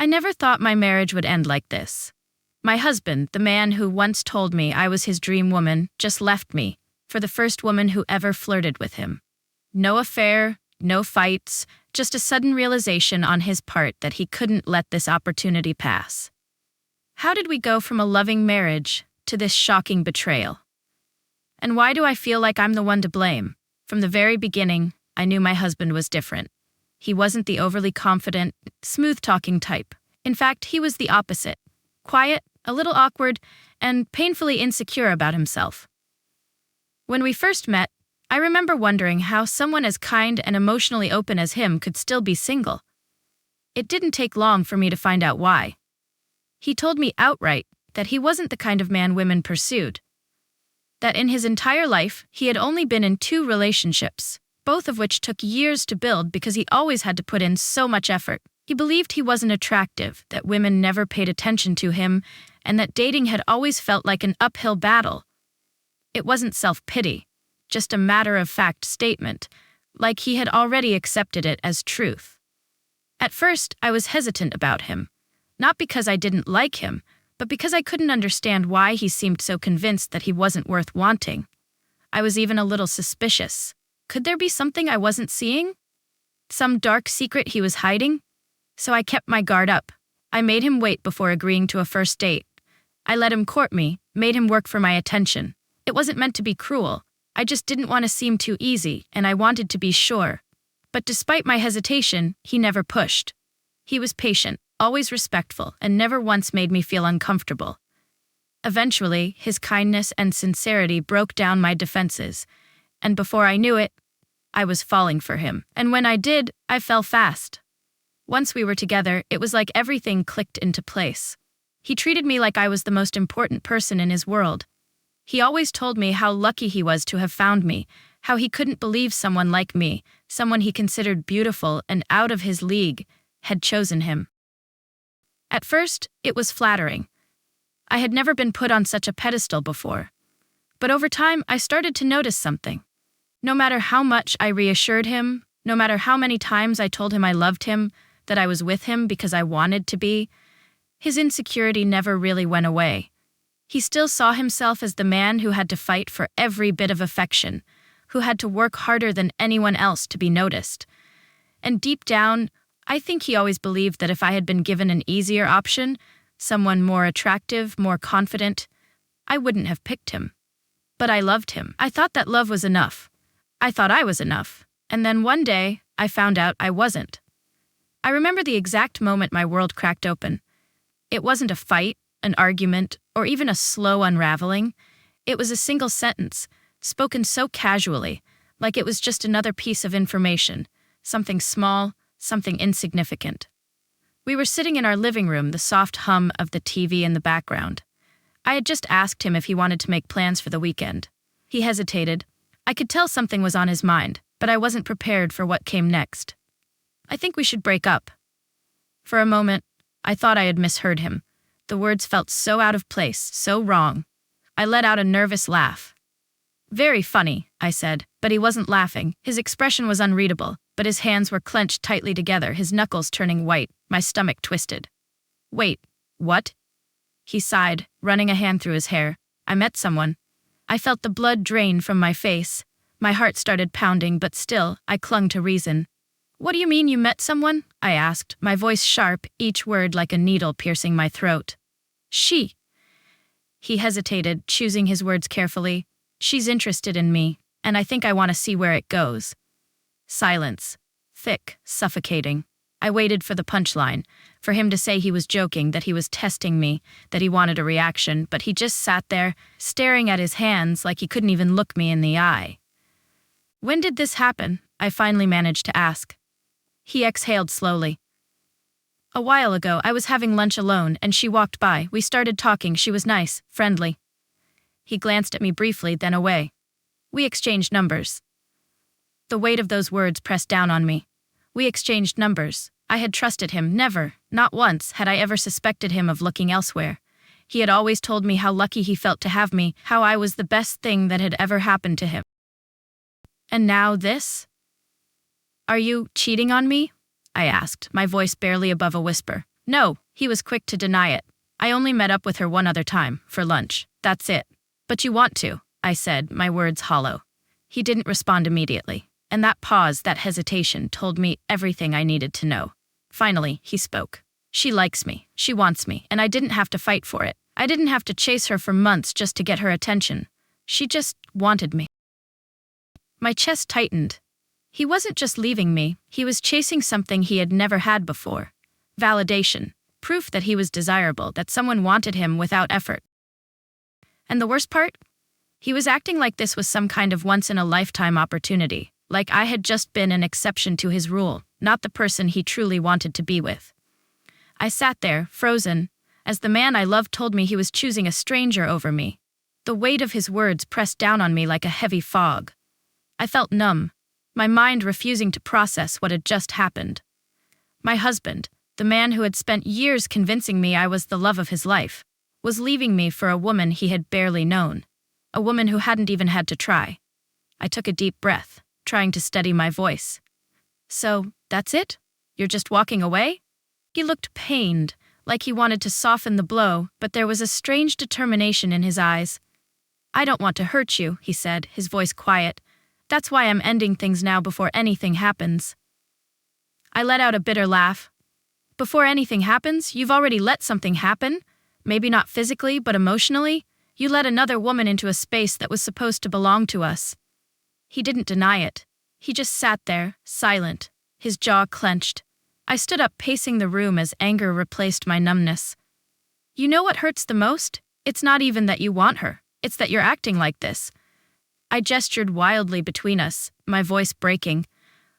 I never thought my marriage would end like this. My husband, the man who once told me I was his dream woman, just left me for the first woman who ever flirted with him. No affair, no fights, just a sudden realization on his part that he couldn't let this opportunity pass. How did we go from a loving marriage to this shocking betrayal? And why do I feel like I'm the one to blame? From the very beginning, I knew my husband was different. He wasn't the overly confident, smooth-talking type. In fact, he was the opposite. Quiet, a little awkward, and painfully insecure about himself. When we first met, I remember wondering how someone as kind and emotionally open as him could still be single. It didn't take long for me to find out why. He told me outright that he wasn't the kind of man women pursued. That in his entire life, he had only been in 2 relationships, both of which took years to build because he always had to put in so much effort. He believed he wasn't attractive, that women never paid attention to him, and that dating had always felt like an uphill battle. It wasn't self-pity, just a matter-of-fact statement, like he had already accepted it as truth. At first, I was hesitant about him, not because I didn't like him, but because I couldn't understand why he seemed so convinced that he wasn't worth wanting. I was even a little suspicious. Could there be something I wasn't seeing? Some dark secret he was hiding? So I kept my guard up. I made him wait before agreeing to a first date. I let him court me, made him work for my attention. It wasn't meant to be cruel. I just didn't want to seem too easy, and I wanted to be sure. But despite my hesitation, he never pushed. He was patient, always respectful, and never once made me feel uncomfortable. Eventually, his kindness and sincerity broke down my defenses, and before I knew it, I was falling for him. And when I did, I fell fast. Once we were together, it was like everything clicked into place. He treated me like I was the most important person in his world. He always told me how lucky he was to have found me, how he couldn't believe someone like me, someone he considered beautiful and out of his league, had chosen him. At first, it was flattering. I had never been put on such a pedestal before. But over time, I started to notice something. No matter how much I reassured him, no matter how many times I told him I loved him, that I was with him because I wanted to be, his insecurity never really went away. He still saw himself as the man who had to fight for every bit of affection, who had to work harder than anyone else to be noticed. And deep down, I think he always believed that if I had been given an easier option, someone more attractive, more confident, I wouldn't have picked him. But I loved him. I thought that love was enough. I thought I was enough. And then one day, I found out I wasn't. I remember the exact moment my world cracked open. It wasn't a fight, an argument, or even a slow unraveling. It was a single sentence, spoken so casually, like it was just another piece of information, something small, something insignificant. We were sitting in our living room, the soft hum of the TV in the background. I had just asked him if he wanted to make plans for the weekend. He hesitated. I could tell something was on his mind, but I wasn't prepared for what came next. I think we should break up. For a moment, I thought I had misheard him. The words felt so out of place, so wrong. I let out a nervous laugh. Very funny, I said, but he wasn't laughing. His expression was unreadable, but his hands were clenched tightly together, his knuckles turning white, my stomach twisted. Wait, what? He sighed, running a hand through his hair. I met someone. I felt the blood drain from my face. My heart started pounding, but still, I clung to reason. What do you mean you met someone? I asked, my voice sharp, each word like a needle piercing my throat. She. He hesitated, choosing his words carefully. She's interested in me, and I think I want to see where it goes. Silence. Thick, suffocating. I waited for the punchline, for him to say he was joking, that he was testing me, that he wanted a reaction, but he just sat there, staring at his hands like he couldn't even look me in the eye. When did this happen? I finally managed to ask. He exhaled slowly. A while ago, I was having lunch alone, and she walked by. We started talking. She was nice, friendly. He glanced at me briefly, then away. We exchanged numbers. The weight of those words pressed down on me. We exchanged numbers. I had trusted him. Never, not once, had I ever suspected him of looking elsewhere. He had always told me how lucky he felt to have me, how I was the best thing that had ever happened to him. And now this? Are you cheating on me? I asked, my voice barely above a whisper. No, he was quick to deny it. I only met up with her one other time, for lunch. That's it. But you want to, I said, my words hollow. He didn't respond immediately, and that pause, that hesitation, told me everything I needed to know. Finally, he spoke. She likes me, she wants me, and I didn't have to fight for it. I didn't have to chase her for months just to get her attention. She just wanted me. My chest tightened. He wasn't just leaving me, he was chasing something he had never had before. Validation. Proof that he was desirable, that someone wanted him without effort. And the worst part? He was acting like this was some kind of once-in-a-lifetime opportunity, like I had just been an exception to his rule, not the person he truly wanted to be with. I sat there, frozen, as the man I loved told me he was choosing a stranger over me. The weight of his words pressed down on me like a heavy fog. I felt numb, my mind refusing to process what had just happened. My husband, the man who had spent years convincing me I was the love of his life, was leaving me for a woman he had barely known, a woman who hadn't even had to try. I took a deep breath, trying to steady my voice. So, that's it? You're just walking away? He looked pained, like he wanted to soften the blow, but there was a strange determination in his eyes. I don't want to hurt you, he said, his voice quiet. That's why I'm ending things now before anything happens. I let out a bitter laugh. Before anything happens, you've already let something happen. Maybe not physically, but emotionally. You let another woman into a space that was supposed to belong to us. He didn't deny it. He just sat there, silent, his jaw clenched. I stood up, pacing the room as anger replaced my numbness. You know what hurts the most? It's not even that you want her. It's that you're acting like this. I gestured wildly between us, my voice breaking.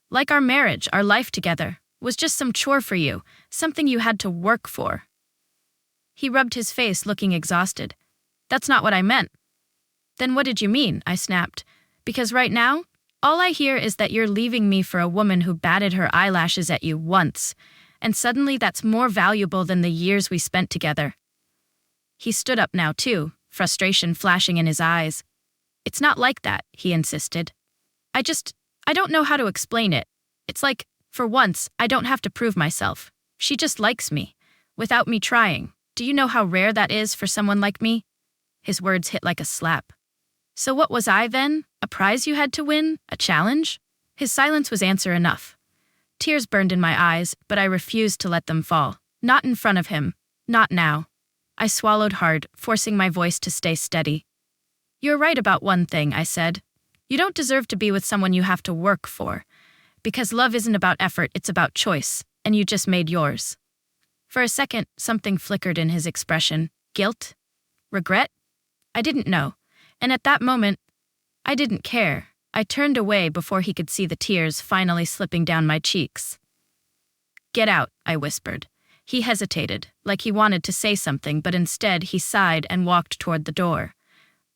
Like our marriage, our life together, was just some chore for you, something you had to work for. He rubbed his face, looking exhausted. That's not what I meant. Then what did you mean? I snapped. Because right now, all I hear is that you're leaving me for a woman who batted her eyelashes at you once, and suddenly that's more valuable than the years we spent together. He stood up now too, frustration flashing in his eyes. It's not like that, he insisted. I don't know how to explain it. It's like, for once, I don't have to prove myself. She just likes me, without me trying. Do you know how rare that is for someone like me? His words hit like a slap. So what was I then? A prize you had to win? A challenge? His silence was answer enough. Tears burned in my eyes, but I refused to let them fall. Not in front of him. Not now. I swallowed hard, forcing my voice to stay steady. You're right about one thing, I said. You don't deserve to be with someone you have to work for. Because love isn't about effort, it's about choice, and you just made yours. For a second, something flickered in his expression. Guilt? Regret? I didn't know. And at that moment, I didn't care. I turned away before he could see the tears finally slipping down my cheeks. Get out, I whispered. He hesitated, like he wanted to say something, but instead he sighed and walked toward the door.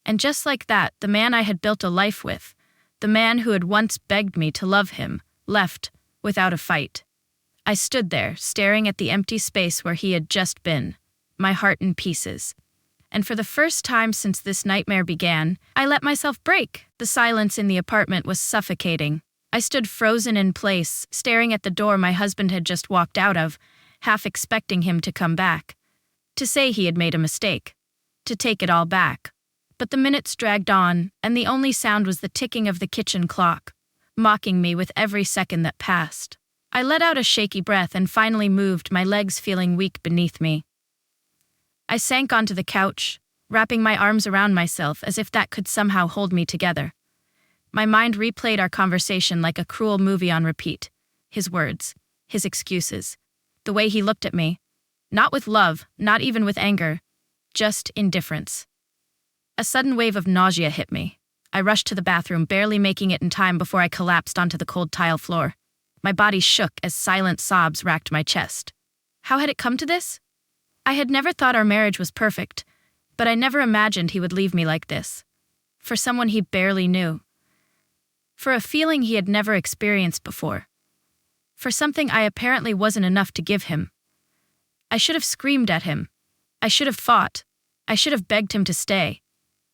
And just like that, the man I had built a life with, the man who had once begged me to love him, left, without a fight. I stood there, staring at the empty space where he had just been, my heart in pieces. And for the first time since this nightmare began, I let myself break. The silence in the apartment was suffocating. I stood frozen in place, staring at the door my husband had just walked out of, half expecting him to come back. To say he had made a mistake. To take it all back. But the minutes dragged on, and the only sound was the ticking of the kitchen clock, mocking me with every second that passed. I let out a shaky breath and finally moved, my legs feeling weak beneath me. I sank onto the couch, wrapping my arms around myself as if that could somehow hold me together. My mind replayed our conversation like a cruel movie on repeat. His words, his excuses, the way he looked at me. Not with love, not even with anger, just indifference. A sudden wave of nausea hit me. I rushed to the bathroom, barely making it in time before I collapsed onto the cold tile floor. My body shook as silent sobs racked my chest. How had it come to this? I had never thought our marriage was perfect, but I never imagined he would leave me like this. For someone he barely knew. For a feeling he had never experienced before. For something I apparently wasn't enough to give him. I should have screamed at him. I should have fought. I should have begged him to stay.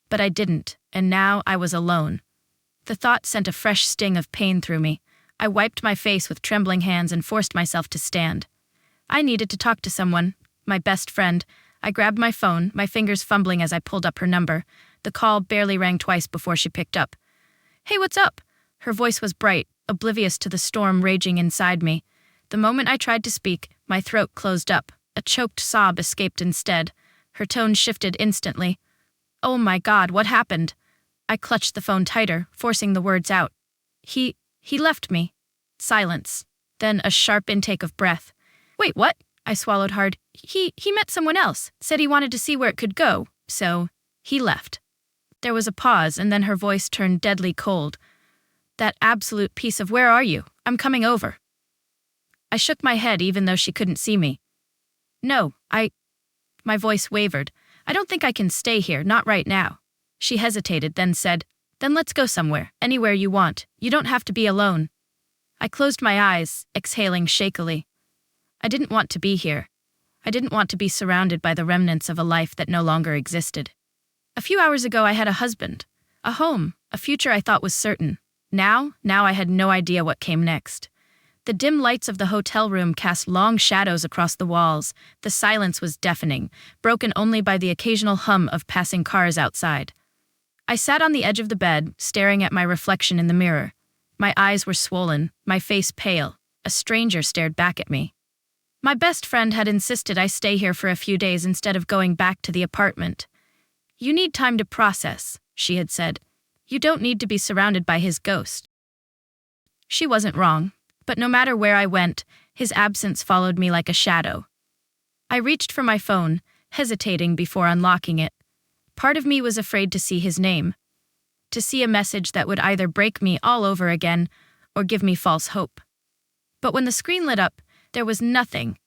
But I didn't, and now I was alone. The thought sent a fresh sting of pain through me. I wiped my face with trembling hands and forced myself to stand. I needed to talk to someone, my best friend. I grabbed my phone, my fingers fumbling as I pulled up her number. The call barely rang twice before she picked up. "Hey, what's up?" Her voice was bright, oblivious to the storm raging inside me. The moment I tried to speak, my throat closed up. A choked sob escaped instead. Her tone shifted instantly. "Oh my God, what happened?" I clutched the phone tighter, forcing the words out. He left me." Silence. Then a sharp intake of breath. "Wait, what?" I swallowed hard. He met someone else, said he wanted to see where it could go, so he left." There was a pause, and then her voice turned deadly cold. "That absolute piece of where are you? I'm coming over." I shook my head even though she couldn't see me. "No, My voice wavered. "I don't think I can stay here, not right now." She hesitated, then said, "Then let's go somewhere, anywhere you want. You don't have to be alone." I closed my eyes, exhaling shakily. I didn't want to be here. I didn't want to be surrounded by the remnants of a life that no longer existed. A few hours ago I had a husband, a home, a future I thought was certain. Now I had no idea what came next. The dim lights of the hotel room cast long shadows across the walls. The silence was deafening, broken only by the occasional hum of passing cars outside. I sat on the edge of the bed, staring at my reflection in the mirror. My eyes were swollen, my face pale. A stranger stared back at me. My best friend had insisted I stay here for a few days instead of going back to the apartment. "You need time to process," she had said. "You don't need to be surrounded by his ghost." She wasn't wrong. But no matter where I went, his absence followed me like a shadow. I reached for my phone, hesitating before unlocking it. Part of me was afraid to see his name, to see a message that would either break me all over again or give me false hope. But when the screen lit up, there was nothing.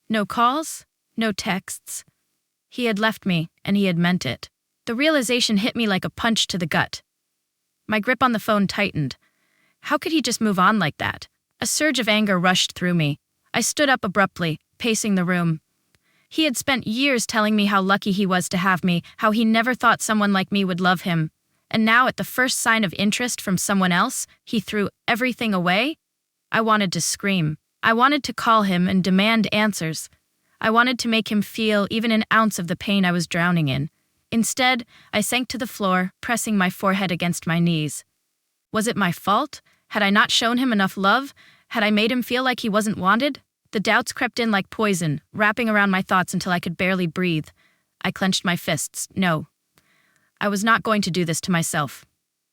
No calls, no texts. He had left me, and he had meant it. The realization hit me like a punch to the gut. My grip on the phone tightened. How could he just move on like that? A surge of anger rushed through me. I stood up abruptly, pacing the room. He had spent years telling me how lucky he was to have me, how he never thought someone like me would love him. And now, at the first sign of interest from someone else, he threw everything away? I wanted to scream. I wanted to call him and demand answers. I wanted to make him feel even an ounce of the pain I was drowning in. Instead, I sank to the floor, pressing my forehead against my knees. Was it my fault? Had I not shown him enough love? Had I made him feel like he wasn't wanted? The doubts crept in like poison, wrapping around my thoughts until I could barely breathe. I clenched my fists. No. I was not going to do this to myself.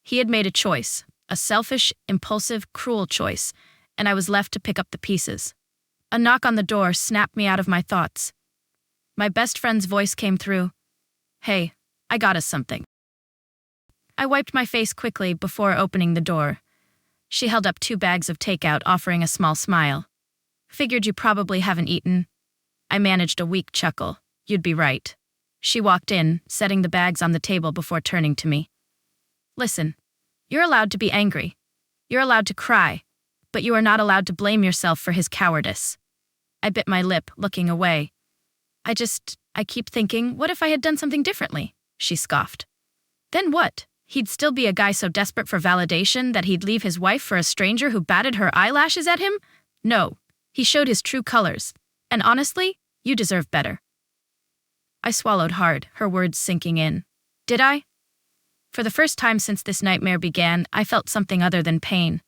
He had made a choice, a selfish, impulsive, cruel choice, and I was left to pick up the pieces. A knock on the door snapped me out of my thoughts. My best friend's voice came through. "Hey, I got us something." I wiped my face quickly before opening the door. She held up 2 bags of takeout, offering a small smile. "Figured you probably haven't eaten." I managed a weak chuckle. "You'd be right." She walked in, setting the bags on the table before turning to me. "Listen, you're allowed to be angry. You're allowed to cry, but you are not allowed to blame yourself for his cowardice." I bit my lip, looking away. I keep thinking, what if I had done something differently?" She scoffed. "Then what? He'd still be a guy so desperate for validation that he'd leave his wife for a stranger who batted her eyelashes at him? No, he showed his true colors. And honestly, you deserve better." I swallowed hard, her words sinking in. Did I? For the first time since this nightmare began, I felt something other than pain.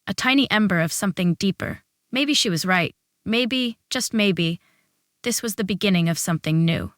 A tiny ember of something deeper. Maybe she was right. Maybe, just maybe, this was the beginning of something new.